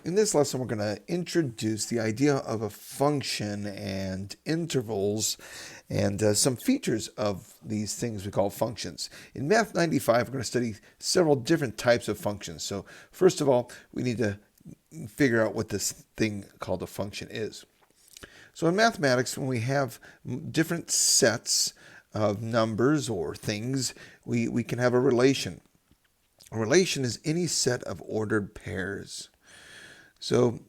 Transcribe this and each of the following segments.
In this lesson, we're going to introduce the idea of a function and intervals and some features of these things we call functions. In Math 95, we're going to study several different types of functions. So first of all, we need to figure out what this thing called a function is. So in mathematics, when we have different sets of numbers or things, we can have a relation. A relation is any set of ordered pairs. So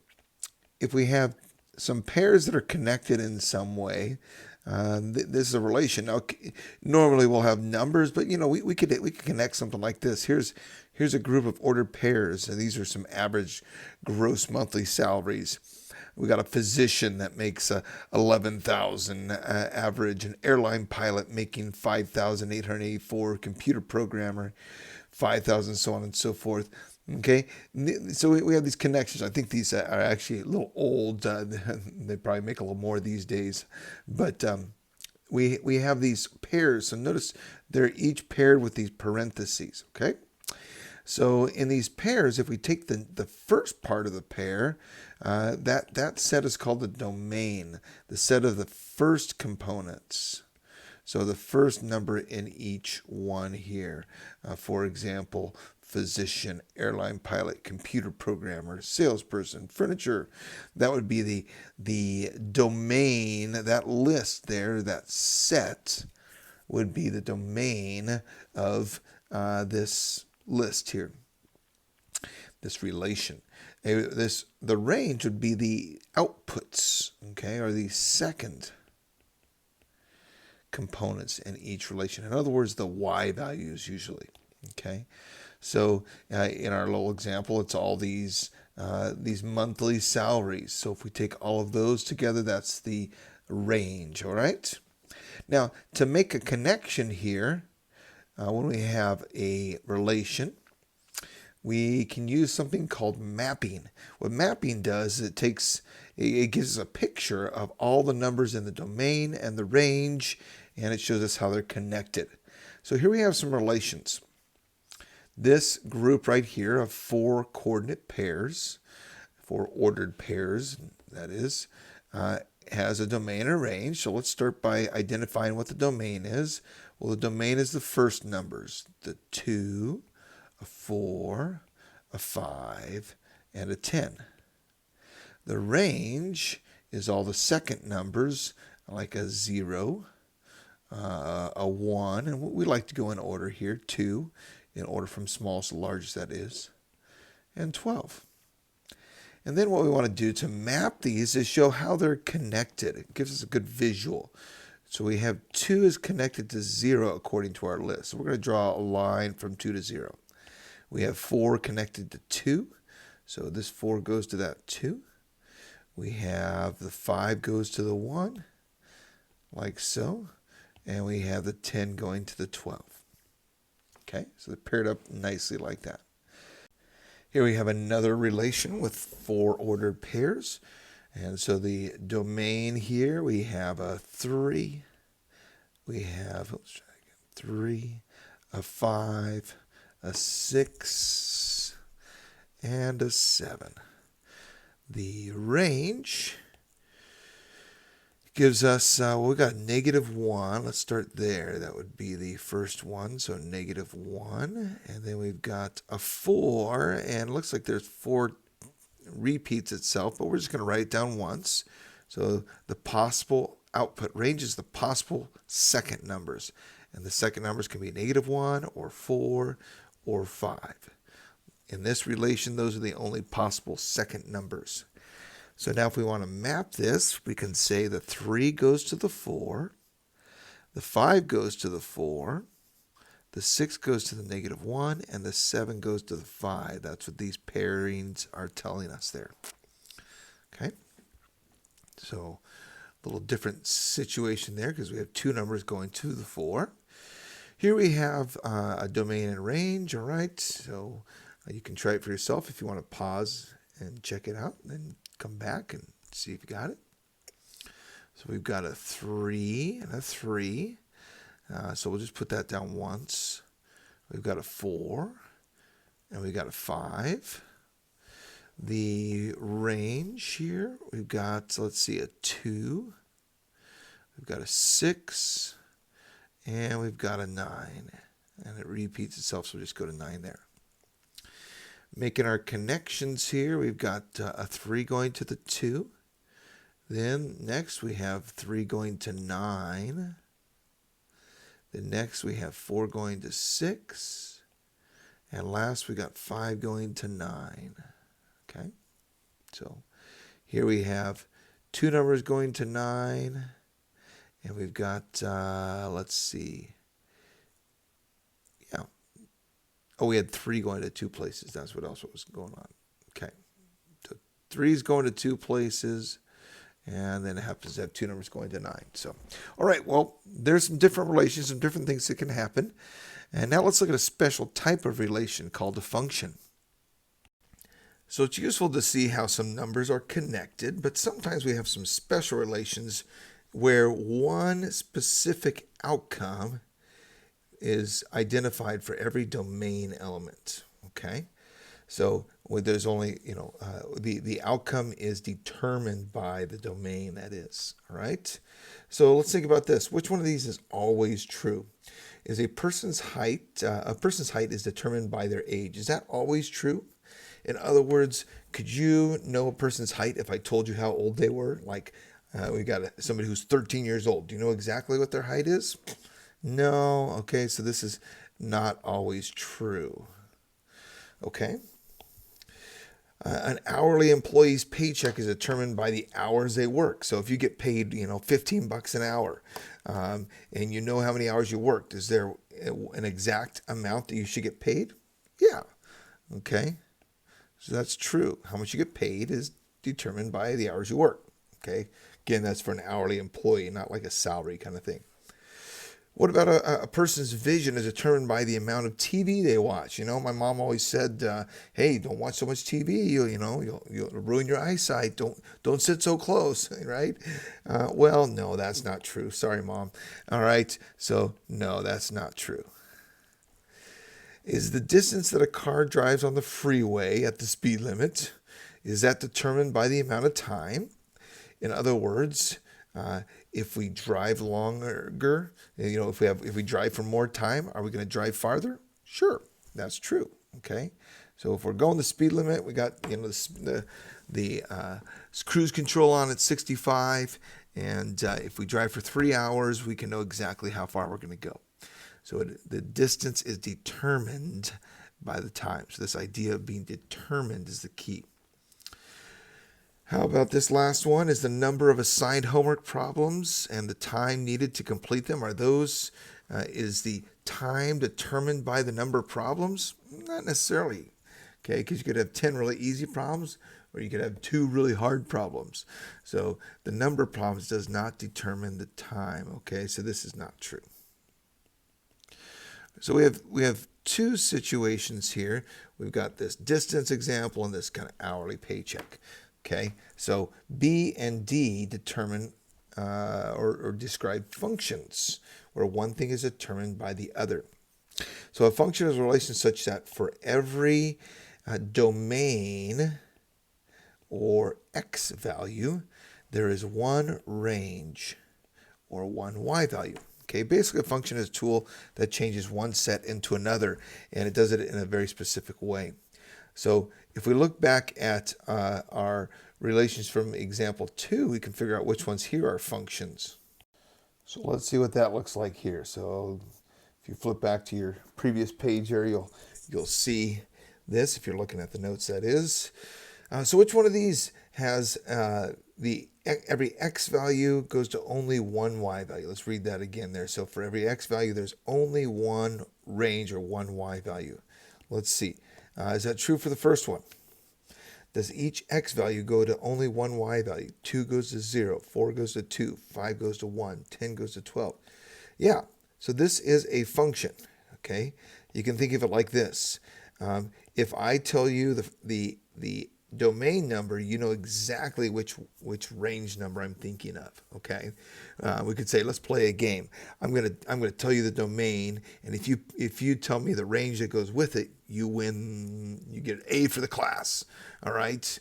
if we have some pairs that are connected in some way, this is a relation. Now, normally we'll have numbers, but we could connect something like this. Here's a group of ordered pairs, and these are some average gross monthly salaries. We got a physician that makes 11,000 average, an airline pilot making 5,884, computer programmer 5,000, so on and so forth. Okay, so we have these connections. I think these are actually a little old. They probably make a little more these days, but we have these pairs. So notice they're each paired with these parentheses. Okay, so in these pairs, if we take the first part of the pair, that set is called the domain, the set of the first components. So the first number in each one here, for example, physician, airline pilot, computer programmer, salesperson, furniture. That would be the domain, that list there, that set would be the domain of this list here, this relation. The range would be the outputs, okay, or the second components in each relation. In other words, the y values usually. Okay, so in our little example, it's all these monthly salaries. So if we take all of those together, that's the range. All right. Now, to make a connection here, when we have a relation, we can use something called mapping. What mapping does is it gives us a picture of all the numbers in the domain and the range, and it shows us how they're connected. So here we have some relations. This group right here of 4 coordinate pairs, 4 ordered pairs, that is, has a domain and a range. So let's start by identifying what the domain is. Well, the domain is the first numbers, the 2, a 4, a 5, and a 10. The range is all the second numbers, like a 0, a 1, and we like to go in order here, 2, in order from smallest to largest, that is, and 12. And then what we want to do to map these is show how they're connected. It gives us a good visual. So we have 2 is connected to 0 according to our list. So we're going to draw a line from 2 to 0. We have 4 connected to 2. So this 4 goes to that 2. We have the 5 goes to the 1, like so. And we have the 10 going to the 12. Okay, so they're paired up nicely like that. Here we have another relation with 4 ordered pairs. And so the domain here, we have a 3. We have, let's try again, 3, a 5, a 6, and a 7. The range gives us, we got -1. Let's start there. That would be the first one. So -1. And then we've got a 4. And it looks like there's 4 repeats itself, but we're just going to write it down once. So the possible output range is the possible second numbers. And the second numbers can be -1 or 4 or 5. In this relation, those are the only possible second numbers. So now if we want to map this, we can say the 3 goes to the 4, the 5 goes to the 4, the 6 goes to the -1, and the 7 goes to the 5. That's what these pairings are telling us there. Okay, so a little different situation there because we have 2 numbers going to the 4. Here we have a domain and range, all right? So you can try it for yourself if you want to pause and check it out, and then come back and see if you got it. So we've got a 3 and a 3. So we'll just put that down once. We've got a 4 and we've got a 5. the range here. We've got, let's see, a 2. We've got a 6. And we've got a 9. And it repeats itself, so we'll just go to 9 there. Making our connections here, we've got a 3 going to the 2. Then next we have 3 going to 9. Then next we have 4 going to 6. And last we got 5 going to 9. Okay, so here we have 2 numbers going to 9. And we've got, let's see. Yeah. Oh, we had 3 going to 2 places. That's what else was going on. Okay. So 3 is going to 2 places. And then it happens to have 2 numbers going to 9. So, all right, well, there's some different relations, some different things that can happen. And now let's look at a special type of relation called a function. So it's useful to see how some numbers are connected, but sometimes we have some special relations where one specific outcome is identified for every domain element. Okay, so there's only, the outcome is determined by the domain that is. All right, so let's think about this. Which one of these is always true? Is a person's height is determined by their age? Is that always true? In other words, could you know a person's height if I told you how old they were? Like, we got somebody who's 13 years old. Do you know exactly what their height is? No. Okay, so this is not always true. Okay. An hourly employee's paycheck is determined by the hours they work. So if you get paid, $15 an hour, and you know how many hours you worked, is there an exact amount that you should get paid? Yeah. Okay. So that's true. How much you get paid is determined by the hours you work. Okay. Again, that's for an hourly employee, not like a salary kind of thing. What about a person's vision is determined by the amount of TV they watch? My mom always said, "Hey, don't watch so much TV. You'll ruin your eyesight. Don't sit so close." Right? Well, no, that's not true. Sorry, Mom. All right. So no, that's not true. Is the distance that a car drives on the freeway at the speed limit, is that determined by the amount of time? In other words, if we drive longer, if we drive for more time, are we going to drive farther? Sure, that's true. Okay, so if we're going the speed limit, we got the cruise control on at 65, and if we drive for 3 hours, we can know exactly how far we're going to go. So the distance is determined by the time. So this idea of being determined is the key. How about this last one? Is the number of assigned homework problems and the time needed to complete them, is the time determined by the number of problems? Not necessarily, okay, because you could have 10 really easy problems, or you could have 2 really hard problems. So the number of problems does not determine the time, okay, so this is not true. So we have 2 situations here. We've got this distance example and this kind of hourly paycheck. Okay, so B and D determine or describe functions where one thing is determined by the other. So a function is a relation such that for every domain or x value, there is one range or one y value. Okay, basically a function is a tool that changes one set into another, and it does it in a very specific way. So if we look back at our relations from example 2, we can figure out which ones here are functions. So let's see what that looks like here. So if you flip back to your previous page here, you'll see this, if you're looking at the notes, that is. So which one of these has every x value goes to only one y value? Let's read that again there. So for every x value, there's only one range or one y value. Let's see. Is that true for the first one? Does each x value go to only one y value? 2 goes to 0, 4 goes to 2, 5 goes to 1, 10 goes to 12. Yeah, so this is a function, okay? You can think of it like this. If I tell you the domain number, you know exactly which range number I'm thinking of. Okay, we could say, let's play a game. I'm gonna tell you the domain, and if you tell me the range that goes with it, you win. You get an A for the class. All right.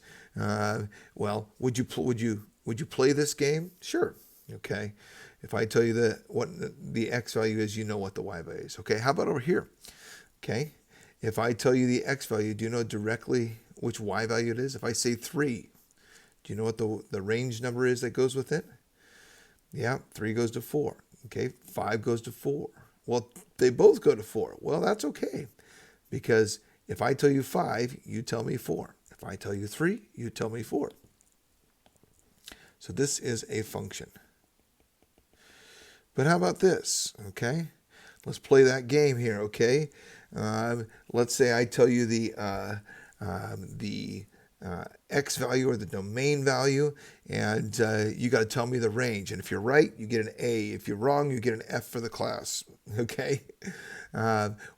Well, would you play this game? Sure. Okay. If I tell you what the X value is, you know what the Y value is. Okay. How about over here? Okay. If I tell you the X value, do you know directly which Y value it is? If I say 3, do you know what the range number is that goes with it? Yeah, 3 goes to 4. Okay, 5 goes to 4. Well, they both go to 4. Well, that's okay, because if I tell you 5, you tell me 4. If I tell you 3, you tell me 4. So this is a function. But how about this? Okay, let's play that game here. Okay, let's say I tell you the X value or the domain value, and you got to tell me the range. And if you're right, you get an A. If you're wrong, you get an F for the class. Okay.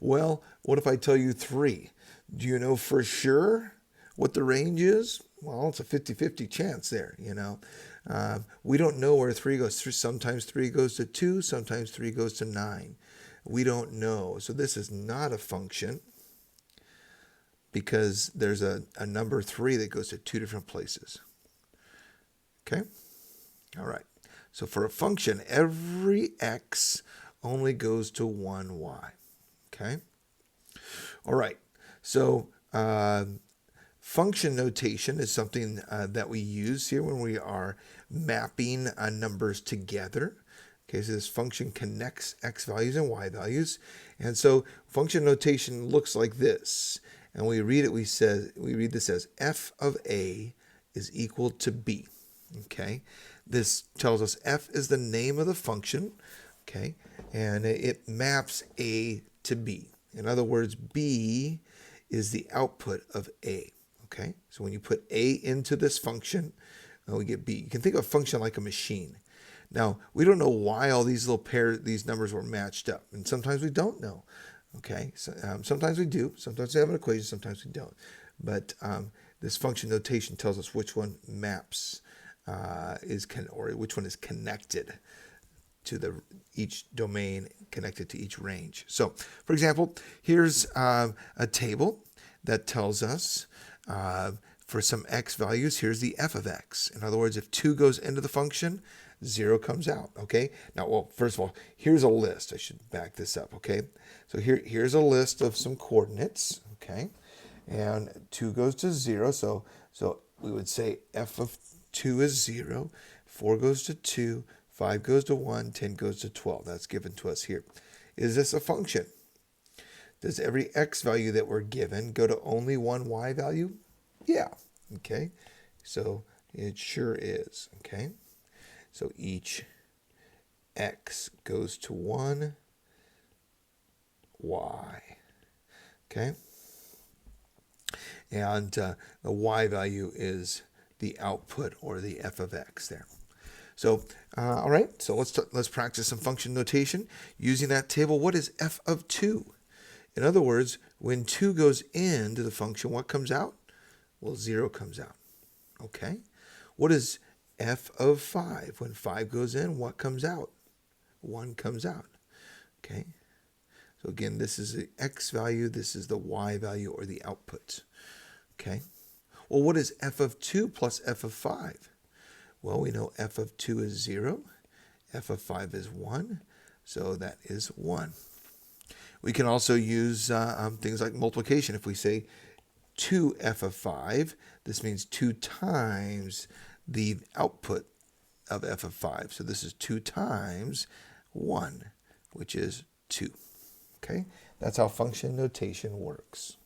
Well, what if I tell you 3? Do you know for sure what the range is? Well, it's a 50-50 chance there, you know. We don't know where 3 goes. Sometimes 3 goes to 2, sometimes 3 goes to 9. We don't know. So this is not a function, because there's a number 3 that goes to 2 different places. Okay? All right. So for a function, every x only goes to one y. Okay? All right. So function notation is something that we use here when we are mapping numbers together. Okay, so this function connects x values and y values. And so function notation looks like this. And we read this as f of a is equal to b. Okay, this tells us f is the name of the function. Okay, and it maps a to b. In other words, b is the output of a. Okay, so when you put a into this function, we get b. You can think of a function like a machine. Now, we don't know why all these these numbers were matched up, and sometimes we don't know. Okay, so, sometimes we do. Sometimes we have an equation, sometimes we don't. But this function notation tells us which one maps or which one is connected to each domain, connected to each range. So, for example, here's a table that tells us for some x values, here's the f of x. In other words, if 2 goes into the function, 0 comes out. Okay. Now, well, first of all, here's a list. I should back this up. Okay. So here's a list of some coordinates. Okay. And 2 goes to 0. So we would say f of 2 is 0. 4 goes to 2. 5 goes to 1. 10 goes to 12. That's given to us here. Is this a function? Does every x value that we're given go to only one y value? Yeah. Okay. So it sure is. Okay. So each x goes to one y. Okay. And the y value is the output, or the f of x there. So, all right. So let's practice some function notation using that table. What is f of 2? In other words, when 2 goes into the function, what comes out? Well, 0 comes out. Okay. What is f of 5? When 5 goes in, what comes out? 1 comes out. Okay. So again, this is the x value. This is the y value, or the output. Okay. Well, what is f of 2 plus f of 5? Well, we know f of 2 is 0. F of 5 is 1. So that is 1. We can also use things like multiplication. If we say 2f of 5, this means 2 times the output of f of 5. So this is 2 times 1, which is 2. Okay, that's how function notation works.